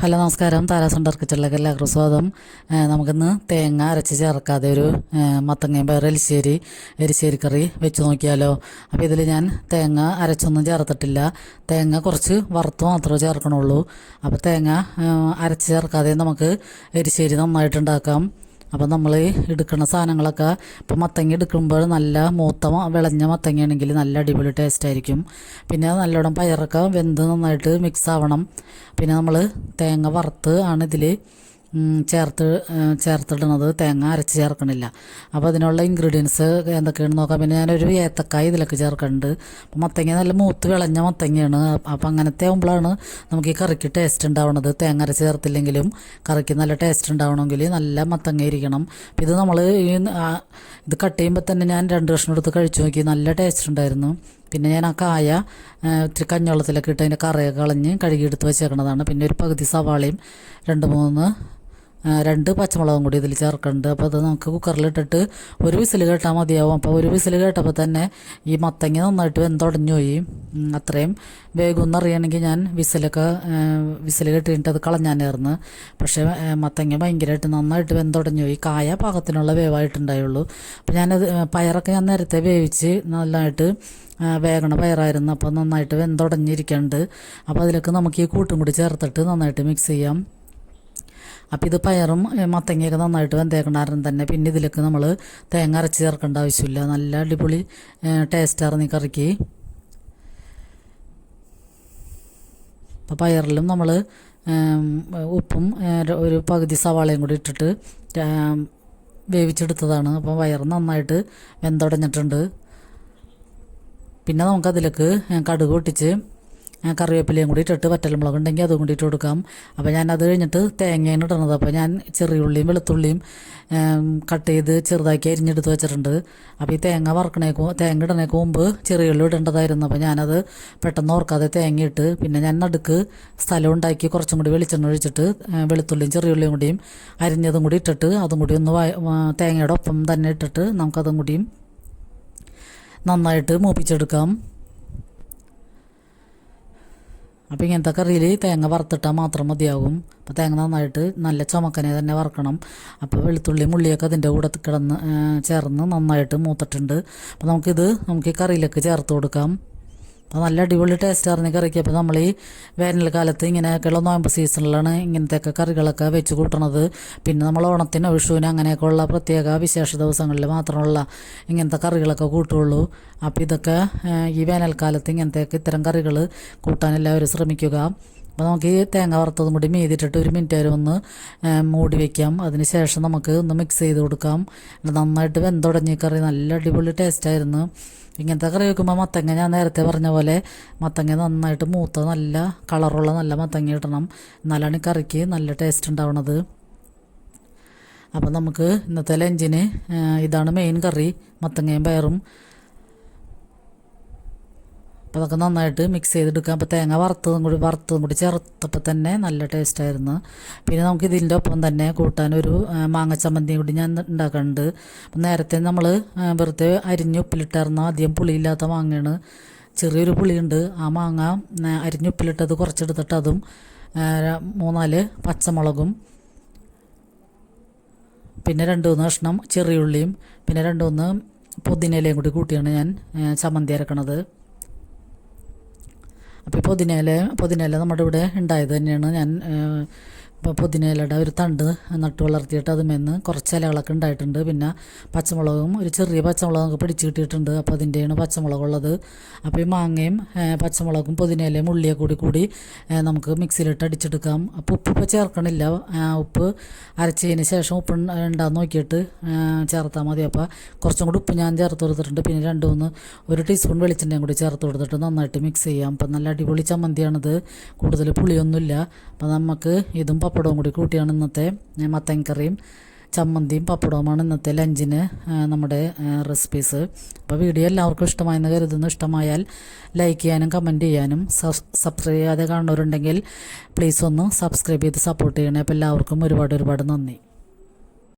Hello നമസ്കാരം. താരാസണ്ടർ കിച്ചണിലേക്ക് എല്ലാവർക്കും സ്വാഗതം. നമുക്കിന്ന് തേങ്ങ അരച്ച് ചേർക്കാതെ ഒരു മത്തങ്ങയും പയർ എരിശ്ശേരി കറി വെച്ച് നോക്കിയാലോ. അപ്പോൾ ഇതിൽ ഞാൻ തേങ്ങ അരച്ചൊന്നും ചേർത്തിട്ടില്ല. തേങ്ങ കുറച്ച് വറുത്ത് മാത്രമേ ചേർക്കണുള്ളൂ. അപ്പോൾ തേങ്ങ അരച്ച് ചേർക്കാതെ നമുക്ക് എരിശ്ശേരി നന്നായിട്ടുണ്ടാക്കാം. അപ്പം നമ്മൾ എടുക്കുന്ന സാധനങ്ങളൊക്കെ ഇപ്പം മത്തങ്ങ എടുക്കുമ്പോൾ നല്ല മൂത്ത വിളഞ്ഞ മത്തങ്ങയാണെങ്കിൽ നല്ല അടിപൊളി ടേസ്റ്റ് ആയിരിക്കും. പിന്നെ നല്ലോണം പയറൊക്കെ വെന്ത് നന്നായിട്ട് മിക്സ് ആവണം. പിന്നെ നമ്മൾ തേങ്ങ വറുത്ത് ആണ് ഇതിൽ ചേർത്തിടുന്നത്, തേങ്ങ അരച്ച് ചേർക്കണില്ല. അപ്പോൾ അതിനുള്ള ഇൻഗ്രീഡിയൻസ് എന്തൊക്കെയാണെന്ന് നോക്കാം. പിന്നെ ഞാനൊരു ഏത്തക്കായ ഇതിലൊക്കെ ചേർക്കുന്നുണ്ട്. അപ്പോൾ മത്തങ്ങ നല്ല മൂത്ത് വിളഞ്ഞ മത്തങ്ങയാണ്. അപ്പോൾ അങ്ങനത്തെ ആകുമ്പോഴാണ് നമുക്ക് ഈ കറിക്ക് ടേസ്റ്റ് ഉണ്ടാവണത്. തേങ്ങ അരച്ച് ചേർത്തില്ലെങ്കിലും കറിക്ക് നല്ല ടേസ്റ്റ് ഉണ്ടാവണമെങ്കിൽ നല്ല മത്തങ്ങ ഇരിക്കണം. അപ്പോൾ ഇത് നമ്മൾ ഇത് കട്ട് ചെയ്യുമ്പോൾ തന്നെ ഞാൻ 2 കഷ്ണം എടുത്ത് കഴിച്ചു നോക്കി, നല്ല ടേസ്റ്റ് ഉണ്ടായിരുന്നു. പിന്നെ ഞാൻ ആ കായ ഇത്തിരി കഞ്ഞവെള്ളത്തിലൊക്കെ ഇട്ട് അതിൻ്റെ കറയൊക്കെ കളഞ്ഞ് കഴുകിയെടുത്ത് വെച്ചേക്കണതാണ്. പിന്നെ ഒരു പകുതി സവാളയും 2 പച്ചമുളകും കൂടി ഇതിൽ ചേർക്കുന്നുണ്ട്. അപ്പോൾ അത് നമുക്ക് കുക്കറിലിട്ടിട്ട് ഒരു വിസിൽ കേട്ടാൽ മതിയാവും. അപ്പോൾ ഒരു വിസിൽ കേട്ടപ്പോൾ തന്നെ ഈ മത്തങ്ങ നന്നായിട്ട് വെന്തുടഞ്ഞു പോയി. അത്രയും വേഗമെന്നറിയണമെങ്കിൽ ഞാൻ വിസിൽ കെട്ടിയിട്ട് അത് കളഞ്ഞാനായിരുന്നു. പക്ഷേ മത്തങ്ങ ഭയങ്കരമായിട്ട് നന്നായിട്ട് വെന്തുടഞ്ഞു പോയി. കായ പാകത്തിനുള്ള വേവായിട്ടുണ്ടായുള്ളൂ. അപ്പോൾ ഞാനത് പയറൊക്കെ ഞാൻ നേരത്തെ വേവിച്ച് നല്ലതായിട്ട് വേഗണ പയറായിരുന്നു. അപ്പോൾ നന്നായിട്ട് വെന്തുടഞ്ഞിരിക്കുന്നുണ്ട്. അപ്പോൾ അതിലേക്ക് നമുക്ക് ഈ കൂട്ടും കൂടി ചേർത്തിട്ട് നന്നായിട്ട് മിക്സ് ചെയ്യാം. അപ്പോൾ ഇത് പയറും മത്തങ്ങയൊക്കെ നന്നായിട്ട് വെന്തേക്കണ്ടായിരുന്നു തന്നെ. പിന്നെ ഇതിലേക്ക് നമ്മൾ തേങ്ങ അരച്ച് ചേർക്കേണ്ട ആവശ്യമില്ല. നല്ല അടിപൊളി ടേസ്റ്റായിരുന്നു ഈ കറിക്ക്. അപ്പോൾ പയറിലും നമ്മൾ ഉപ്പും ഒരു പകുതി സവാളയും കൂടി ഇട്ടിട്ട് വേവിച്ചെടുത്തതാണ്. അപ്പോൾ പയർ നന്നായിട്ട് വെന്തുടഞ്ഞിട്ടുണ്ട്. പിന്നെ നമുക്കതിലേക്ക് കടുക് പൊട്ടിച്ച് കറിവേപ്പിലയും കൂടി ഇട്ടിട്ട് വറ്റൽമുളക് ഉണ്ടെങ്കിൽ അതും കൂടി ഇട്ട് കൊടുക്കാം. അപ്പോൾ ഞാനത് കഴിഞ്ഞിട്ട് തേങ്ങയാണ് ഇടുന്നത്. അപ്പോൾ ഞാൻ ചെറിയുള്ളിയും വെളുത്തുള്ളിയും കട്ട് ചെയ്ത് ചെറുതാക്കി അരിഞ്ഞെടുത്ത് വെച്ചിട്ടുണ്ട്. അപ്പോൾ ഈ തേങ്ങ ഇടണേക്ക് മുമ്പ് ചെറിയുള്ളി ഇടേണ്ടതായിരുന്നു. അപ്പോൾ ഞാനത് പെട്ടെന്ന് ഓർക്കാതെ തേങ്ങ ഇട്ട്, പിന്നെ ഞാൻ നടുക്ക് സ്ഥലം ഉണ്ടാക്കി കുറച്ചും കൂടി വെളിച്ചെണ്ണ ഒഴിച്ചിട്ട് വെളുത്തുള്ളിയും ചെറിയുള്ളിയും കൂടിയും അരിഞ്ഞതും കൂടി ഇട്ടിട്ട് അതും കൂടി ഒന്ന് തേങ്ങയുടെ ഒപ്പം തന്നെ ഇട്ടിട്ട് നമുക്കതും കൂടിയും നന്നായിട്ട് മൂപ്പിച്ചെടുക്കാം. അപ്പോൾ ഇങ്ങനത്തെ കറിയിൽ തേങ്ങ വറുത്തിട്ടാൽ മാത്രം മതിയാകും. അപ്പോൾ തേങ്ങ നന്നായിട്ട് നല്ല ചുമക്കനെ തന്നെ വറുക്കണം. അപ്പോൾ വെളുത്തുള്ളിയും ഉള്ളിയൊക്കെ അതിൻ്റെ കൂടെ ചേർന്ന് നന്നായിട്ട് മൂത്തിട്ടുണ്ട്. അപ്പോൾ നമുക്ക് ഈ കറിയിലേക്ക് ചേർത്ത് കൊടുക്കാം. അപ്പോൾ നല്ല അടിപൊളി ടേസ്റ്റായിരുന്നു ഈ കറിക്ക്. അപ്പോൾ നമ്മൾ ഈ വേനൽക്കാലത്ത് ഇങ്ങനെയൊക്കെയുള്ള നോയമ്പ് സീസണിലാണ് ഇങ്ങനത്തെയൊക്കെ കറികളൊക്കെ വെച്ച് കൂട്ടണത്. പിന്നെ നമ്മൾ ഓണത്തിന് വിഷുവിന് അങ്ങനെയൊക്കെയുള്ള പ്രത്യേക വിശേഷ ദിവസങ്ങളിൽ മാത്രമുള്ള ഇങ്ങനത്തെ കറികളൊക്കെ കൂട്ടുള്ളൂ. അപ്പോൾ ഇതൊക്കെ ഈ വേനൽക്കാലത്ത് ഇത്തരം കറികൾ കൂട്ടാൻ എല്ലാവരും ശ്രമിക്കുക. അപ്പോൾ നമുക്ക് ഈ തേങ്ങ വറുത്തതും കൂടി മീതിട്ടിട്ട് 1 മിനിറ്റ് വരെ ഒന്ന് മൂടി വയ്ക്കാം. അതിന് ശേഷം നമുക്ക് ഒന്ന് മിക്സ് ചെയ്ത് കൊടുക്കാം. നന്നായിട്ട് വെന്തുടഞ്ഞ കറി നല്ല അടിപൊളി ടേസ്റ്റായിരുന്നു. ഇങ്ങനത്തെ കറി വയ്ക്കുമ്പോൾ മത്തങ്ങ ഞാൻ നേരത്തെ പറഞ്ഞ പോലെ മത്തങ്ങ നന്നായിട്ട് മൂത്ത നല്ല കളറുള്ള നല്ല മത്തങ്ങ ഇടണം. എന്നാലാണ് ഈ കറിക്ക് നല്ല ടേസ്റ്റ് ഉണ്ടാവണത്. അപ്പം നമുക്ക് ഇന്നത്തെ ലഞ്ചിന് ഇതാണ് മെയിൻ കറി, മത്തങ്ങയും പയറും. അപ്പോൾ അതൊക്കെ നന്നായിട്ട് മിക്സ് ചെയ്തെടുക്കാം. അപ്പോൾ തേങ്ങ വറുത്തതും കൂടി ചേർത്തപ്പോൾ തന്നെ നല്ല ടേസ്റ്റായിരുന്നു. പിന്നെ നമുക്ക് ഇതിൻ്റെ ഒപ്പം തന്നെ കൂട്ടാൻ ഒരു മാങ്ങ ചമ്മന്തി കൂടി ഞാൻ ഉണ്ടാക്കുന്നുണ്ട്. അപ്പം നേരത്തെ നമ്മൾ വെറുതെ അരിഞ്ഞ് ഉപ്പിലിട്ടായിരുന്നു. അധികം പുളിയില്ലാത്ത മാങ്ങയാണ്, ചെറിയൊരു പുളിയുണ്ട്. ആ മാങ്ങ അരിഞ്ഞുപ്പിലിട്ടത് കുറച്ചെടുത്തിട്ട് അതും 3-4 പച്ചമുളകും പിന്നെ 2-3 കഷ്ണം ചെറിയുള്ളിയും പിന്നെ 2-3 പുതിനയിലയും കൂടി കൂട്ടിയാണ് ഞാൻ ചമ്മന്തി അരക്കണത്. അപ്പോൾ പുതിനയില നമ്മുടെ ഇവിടെ ഉണ്ടായത് തന്നെയാണ്. ഞാൻ ഇപ്പോൾ പുതിനയിലയുടെ ഒരു തണ്ട് നട്ട് വളർത്തിയിട്ട് അതുമെന്ന് കുറച്ച് ഇലകളൊക്കെ ഉണ്ടായിട്ടുണ്ട്. പിന്നെ പച്ചമുളകും ഒരു ചെറിയ പച്ചമുളകൊക്കെ പിടിച്ച് കിട്ടിയിട്ടുണ്ട്. അപ്പോൾ അതിൻ്റെയാണ് പച്ചമുളകുള്ളത്. അപ്പോൾ ഈ മാങ്ങയും പച്ചമുളകും പുതിനയിലയും ഉള്ളിയൊക്കെ കൂടി നമുക്ക് മിക്സിയിലിട്ട് അടിച്ചെടുക്കാം. അപ്പോൾ ഉപ്പ് ചേർക്കണില്ല. ഉപ്പ് അരച്ചതിന് ശേഷം ഉപ്പ് ഉണ്ടാകുന്ന നോക്കിയിട്ട് ചേർത്താൽ മതി. അപ്പോൾ കുറച്ചും കൂടി ഉപ്പ് ഞാൻ ചേർത്ത് കൊടുത്തിട്ടുണ്ട്. പിന്നെ 1 ടീസ്പൂൺ വെളിച്ചെണ്ണയും കൂടി ചേർത്ത് കൊടുത്തിട്ട് നന്നായിട്ട് മിക്സ് ചെയ്യാം. അപ്പം നല്ല അടിപൊളി ചമ്മന്തിയാണിത്, കൂടുതൽ പുളിയൊന്നുമില്ല. അപ്പോൾ നമുക്ക് ഇതും പപ്പടവും കൂടി കൂട്ടിയാണ് ഇന്നത്തെ മത്തങ്ങക്കറിയും ചമ്മന്തിയും പപ്പടവുമാണ് ഇന്നത്തെ ലഞ്ചിന് നമ്മുടെ റെസിപ്പീസ്. അപ്പോൾ വീഡിയോ എല്ലാവർക്കും ഇഷ്ടമായെന്ന് കരുതുന്നു. ഇഷ്ടമായാൽ ലൈക്ക് ചെയ്യാനും കമൻറ്റ് ചെയ്യാനും സബ്സ്ക്രൈബ് ചെയ്യാതെ കാണുന്നവരുണ്ടെങ്കിൽ പ്ലീസ് ഒന്ന് സബ്സ്ക്രൈബ് ചെയ്ത് സപ്പോർട്ട് ചെയ്യണേ. അപ്പോൾ എല്ലാവർക്കും ഒരുപാട് നന്ദി.